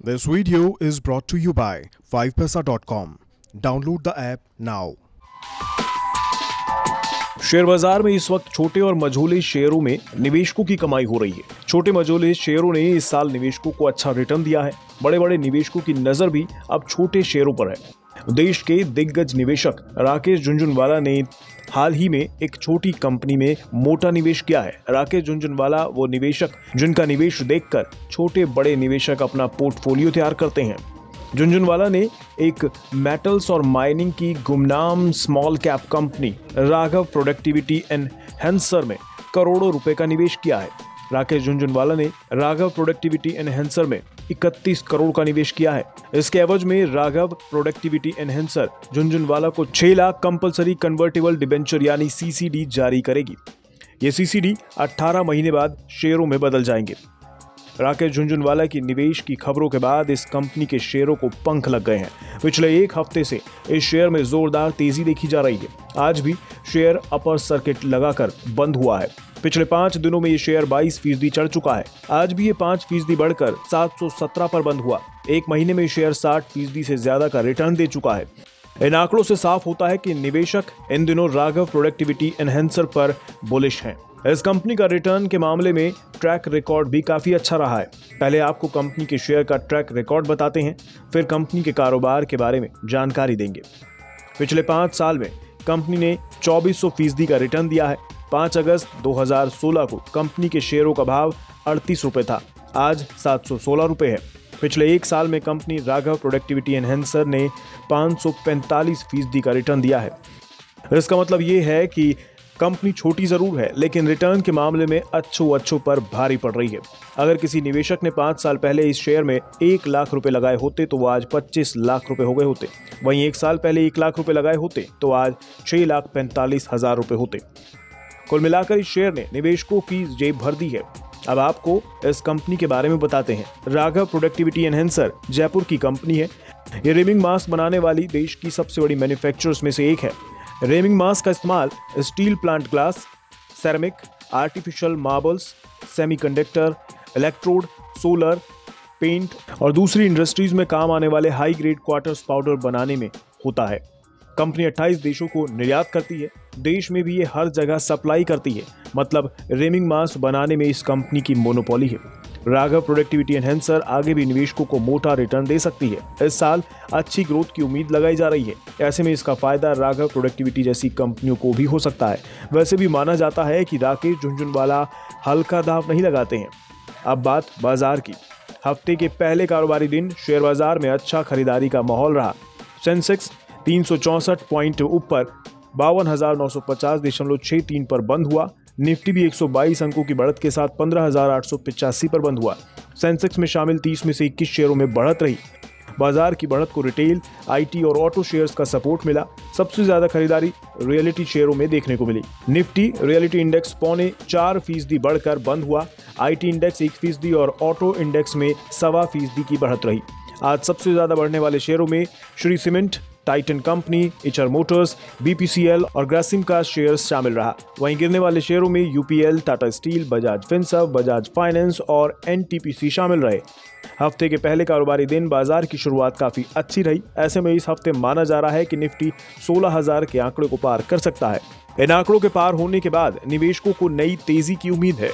This video is brought to you by 5paisa.com. Download the app now. Share बाजार में इस वक्त छोटे और मझोले शेयरों में निवेशकों की कमाई हो रही है। छोटे मझोले शेयरों ने इस साल निवेशकों को अच्छा रिटर्न दिया है। बड़े बड़े निवेशकों की नजर भी अब छोटे शेयरों पर है। देश के दिग्गज निवेशक राकेश झुनझुनवाला ने हाल ही में एक छोटी कंपनी में मोटा निवेश किया है। राकेश झुनझुनवाला वो निवेशक जिनका निवेश देखकर छोटे बड़े निवेशक अपना पोर्टफोलियो तैयार करते हैं। झुनझुनवाला ने एक मेटल्स और माइनिंग की गुमनाम small cap company Raghav productivity enhancer में करोड़ों रुपए का निवेश किया है। राकेश झुनझुनवाला ने राघव प्रोडक्टिविटी एनहैंसर में 31 करोड़ का निवेश किया है। इसके एवज में राघव प्रोडक्टिविटी एनहैंसर झुनझुनवाला को 6 लाख कंपलसरी कन्वर्टेबल डिबेंचर यानी सीसीडी जारी करेगी। ये सीसीडी 18 महीने बाद शेयरों में बदल जाएंगे। राकेश झुनझुनवाला की निवेश की खबरों के बाद इस कंपनी के शेयरों को पंख लग गए हैं। पिछले एक हफ्ते से इस शेयर में जोरदार तेजी देखी जा रही है। आज भी शेयर अपर सर्किट लगाकर बंद हुआ है। पिछले 5 दिनों में ये शेयर 22% चढ़ चुका है। आज भी ये 5% बढ़कर 717 पर बंद हुआ। एक महीने में शेयर 60% से ज्यादा का रिटर्न दे चुका है। इन आंकड़ों से साफ होता है कि निवेशक इन दिनों राघव प्रोडक्टिविटी एनहैंसर पर बुलिश हैं। इस कंपनी का रिटर्न के मामले में ट्रैक रिकॉर्ड भी काफी अच्छा रहा है। पहले आपको कंपनी के शेयर का ट्रैक रिकॉर्ड बताते हैं, फिर कंपनी के कारोबार के बारे में जानकारी देंगे। पिछले 5 साल में कंपनी ने 2400% का रिटर्न दिया है। 5 अगस्त 2016 को कंपनी के शेयरों का भाव 38 रुपए था, आज 716 रुपए है। पिछले एक साल में कंपनी राघव प्रोडक्टिविटी एनहैंसर ने 545% का रिटर्न दिया है। इसका मतलब ये है कि कंपनी छोटी जरूर है, लेकिन रिटर्न के मामले में अच्छों पर भारी पड़ रही है। अगर किसी निवेशक ने 5 साल पहले इस शेयर में 1 लाख रुपए लगाए होते तो वो आज 25 लाख रुपए हो गए होते। वहीं 1 साल पहले 1 लाख रुपए लगाए होते तो आज 6,45,000 रुपए होते। कुल मिलाकर इस शेयर ने निवेशकों की जेब भर दी है। अब आपको इस कंपनी के बारे में बताते हैं। राघव प्रोडक्टिविटी एनहैंसर जयपुर की कंपनी है। ये रेमिंग मास्क बनाने वाली देश की सबसे बड़ी मैन्युफैक्चरर्स में से एक है। रेमिंग मास्क का इस्तेमाल steel plant glass, ceramic, artificial marbles, semiconductor, electrode, solar, paint और दूसरी इंडस्ट्रीज में काम आने वाले हाई ग्रेड क्वार्टर्स पाउडर बनाने में होता है। कंपनी 28 देशों को निर्यात करती है। देश में भी ये हर जगह सप्लाई करती है। मतलब रेमिंग मास्क बनाने में इस कंपनी की मोनोपोली है। राघव प्रोडक्टिविटी एनहैंसर आगे भी निवेशकों को मोटा रिटर्न दे सकती है। इस साल अच्छी ग्रोथ की उम्मीद लगाई जा रही है। ऐसे में इसका फायदा राघव प्रोडक्टिविटी जैसी कंपनियों को भी हो सकता है। वैसे भी माना जाता है कि राकेश झुनझुनवाला हल्का दांव नहीं लगाते हैं। अब बात बाजार की। हफ्ते के पहले कारोबारी दिन शेयर बाजार में अच्छा खरीदारी का माहौल रहा। सेंसेक्स 364 पॉइंट ऊपर 52,950.63 पर बंद हुआ। निफ्टी भी 122 अंकों की बढ़त के साथ 15,885 पर बंद हुआ। सेंसेक्स में शामिल 30 में से 21 शेयरों में बढ़त रही। बाजार की बढ़त को रिटेल, आईटी और ऑटो शेयर्स का सपोर्ट मिला। सबसे ज्यादा खरीदारी रियलिटी शेयरों में देखने को मिली। निफ्टी रियलिटी इंडेक्स 0.25% बढ़कर बंद हुआ। आईटी इंडेक्स 1% और ऑटो इंडेक्स में 1.25% की बढ़त रही। आज सबसे ज्यादा बढ़ने वाले शेयरों में Shri cement, Titan company, HR Motors, BPCL और ग्रासिम का शेयर्स शामिल रहा। वहीं गिरने वाले शेयरों में UPL, Tata steel, Bajaj Finserv, Bajaj finance और एनटीपीसी शामिल रहे। हफ्ते के पहले कारोबारी दिन बाजार की शुरुआत काफी अच्छी रही। ऐसे में इस हफ्ते माना जा रहा है कि निफ्टी 16,000 के आंकड़े को पार कर सकता है। इन आंकड़ों के पार होने के बाद निवेशकों को नई तेजी की उम्मीद है।